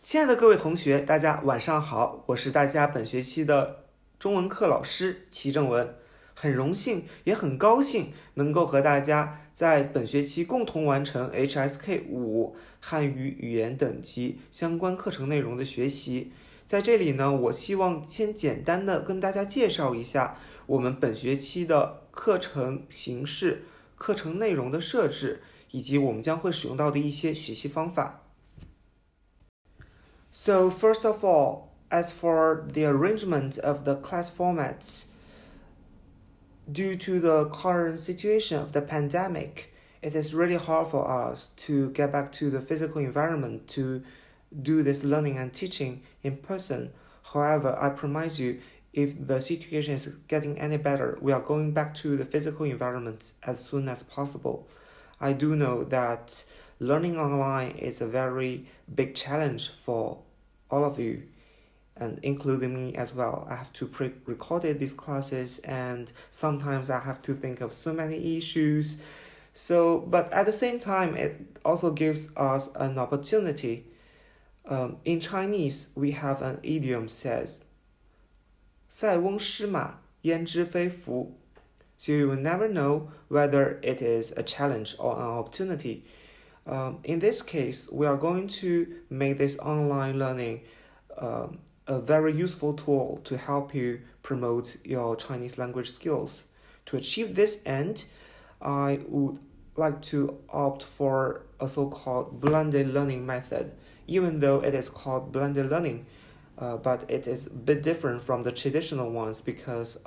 亲爱的各位同学，大家晚上好，我是大家本学期的中文课老师齐正文，很荣幸也很高兴能够和大家在本学期共同完成 HSK5汉语语言等级相关课程内容的学习。在这里呢，我希望先简单的跟大家介绍一下我们本学期的课程形式、课程内容的设置，以及我们将会使用到的一些学习方法。So first of all, as for the arrangement of the class formats, due to the current situation of the pandemic, it is really hard for us to get back to the physical environment to do this learning and teaching in person. However, I promise you, if the situation is getting any better, we are going back to the physical environment as soon as possible. I do know that learning online is a very big challenge for all of you, and including me as well. I have to pre-record these classes, and sometimes I have to think of so many issues. But at the same time, it also gives us an opportunity. In Chinese, we have an idiom says, 塞翁失马，焉知非福. So you will never know whether it is a challenge or an opportunity. In this case, we are going to make this online learning a very useful tool to help you promote your Chinese language skills. To achieve this end, I would like to opt for a so-called blended learning method, even though it is called blended learning. But it is a bit different from the traditional ones because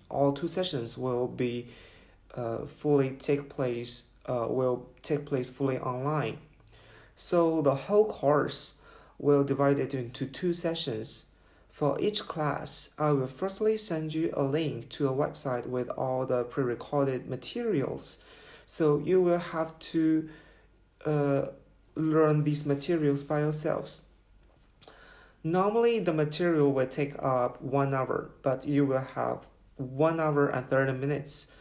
all two sessions will take place fully online. So the whole course will divide it into two sessions. For each class, I will firstly send you a link to a website with all the pre-recorded materials. So you will have to learn these materials by yourselves. Normally, the material will take up 1 hour, but you will have 1 hour and 30 minutes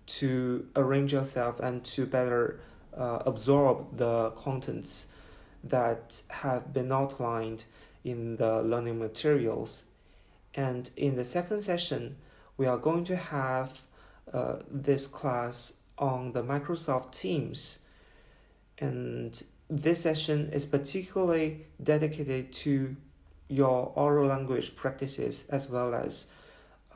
to arrange yourself and to better absorb the contents that have been outlined in the learning materials. And in the second session, we are going to have this class on the Microsoft Teams. And this session is particularly dedicated to your oral language practices as well as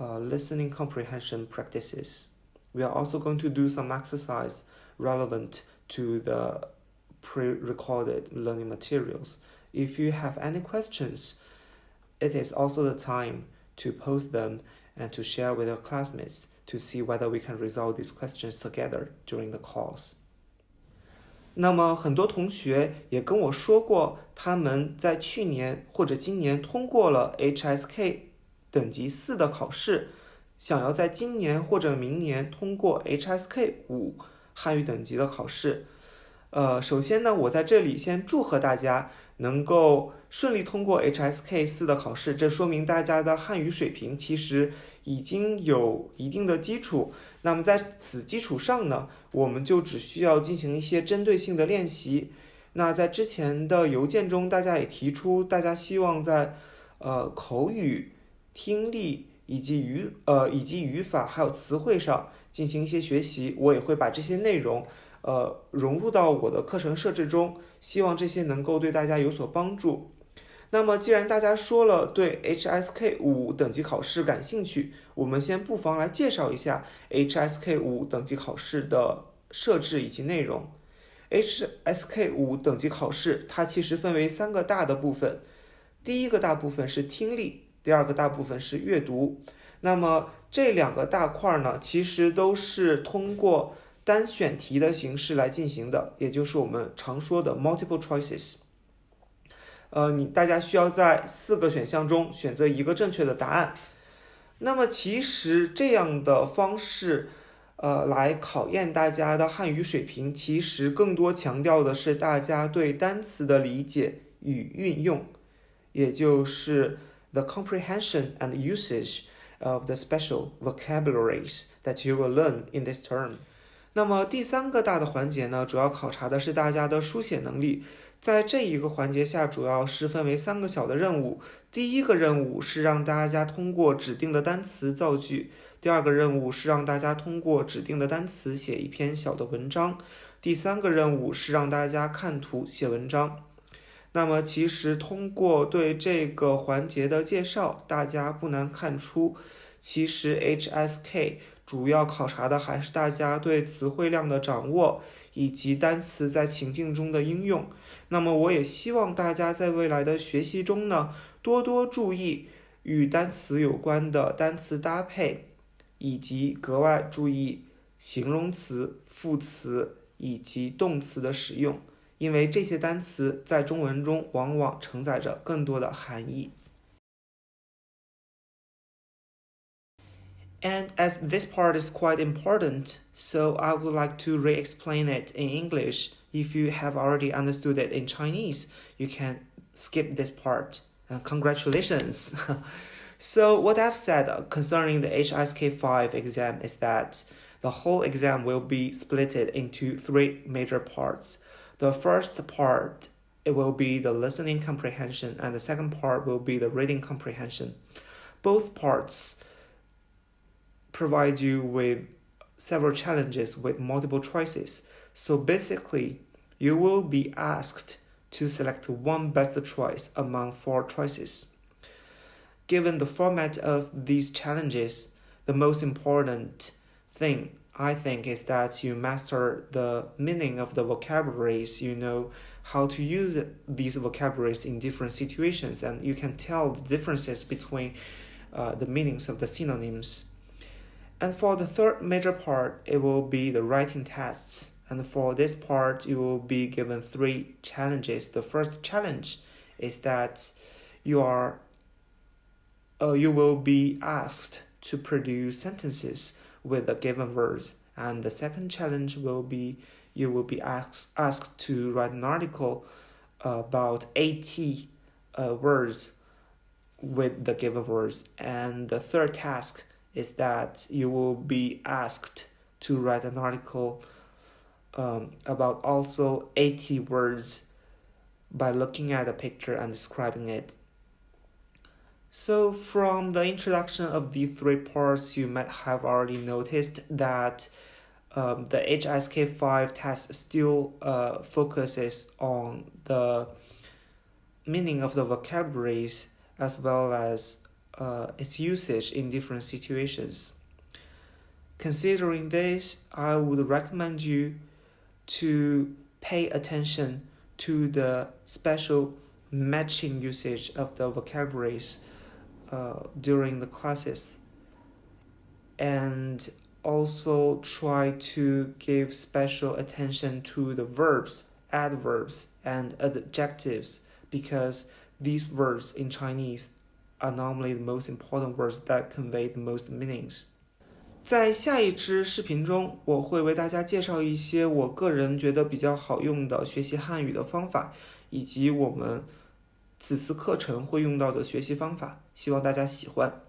listening comprehension practices. We are also going to do some exercise relevant to the pre-recorded learning materials. If you have any questions, it is also the time to post them and to share with your classmates to see whether we can resolve these questions together during the course. 那么很多同学也跟我说过，他们在去年或者今年通过了 HSK 等级4的考试，想要在今年或者明年通过 HSK5汉语等级的考试。首先呢，我在这里先祝贺大家能够顺利通过 HSK4的考试，这说明大家的汉语水平其实已经有一定的基础。那么在此基础上呢，我们就只需要进行一些针对性的练习。那在之前的邮件中，大家也提出，大家希望在口语、听力以及语法还有词汇上进行一些学习，我也会把这些内容融入到我的课程设置中，希望这些能够对大家有所帮助。那么既然大家说了对 HSK5等级考试感兴趣，我们先不妨来介绍一下 HSK5等级考试的设置以及内容。HSK5等级考试它其实分为3个大的部分，第一个大部分是听力，第二个大部分是阅读。那么这2个大块呢，其实都是通过单选题的形式来进行的，也就是我们常说的 multiple choices。大家需要在4个选项中选择一个正确的答案。那么其实这样的方式来考验大家的汉语水平，其实更多强调的是大家对单词的理解与运用，也就是 the comprehension and usage of the special vocabularies that you will learn in this term. 那么第3个大的环节呢，主要考察的是大家的书写能力。在这一个环节下，主要是分为3个小的任务。第一个任务是让大家通过指定的单词造句，第二个任务是让大家通过指定的单词写一篇小的文章，第三个任务是让大家看图写文章。那么其实通过对这个环节的介绍，大家不难看出，其实 HSK 主要考察的还是大家对词汇量的掌握，以及单词在情境中的应用。那么我也希望大家在未来的学习中呢，多多注意与单词有关的单词搭配，以及格外注意形容词、副词以及动词的使用，因为这些单词在中文中往往承载着更多的含义。And as this part is quite important, so I would like to re-explain it in English. If you have already understood it in Chinese, you can skip this part. Congratulations! So what I've said concerning the HSK5 exam is that the whole exam will be split into 3 major parts. The first part, it will be the listening comprehension, and the second part will be the reading comprehension. Both parts provide you with several challenges with multiple choices. So basically, you will be asked to select one best choice among 4 choices. Given the format of these challenges, the most important thing I think is that you master the meaning of the vocabularies, you know how to use these vocabularies in different situations, and you can tell the differences between the meanings of the synonyms. And for the third major part, it will be the writing tests. And for this part, you will be given 3 challenges. The first challenge is that you will be asked to produce sentences with the given words. And the second challenge will be you will be asked to write an article about 80 words with the given words. And the third task is that you will be asked to write an article about also 80 words by looking at a picture and describing it. So from the introduction of the 3 parts, you might have already noticed that the HSK5 test still focuses on the meaning of the vocabularies as well as its usage in different situations. Considering this, I would recommend you to pay attention to the special matching usage of the vocabularies during the classes, and also try to give special attention to the verbs, adverbs, and adjectives, because these words in Chinese are normally the most important words that convey the most meanings. 在下一支视频中，我会为大家介绍一些我个人觉得比较好用的学习汉语的方法，以及我们此次课程会用到的学习方法，希望大家喜欢。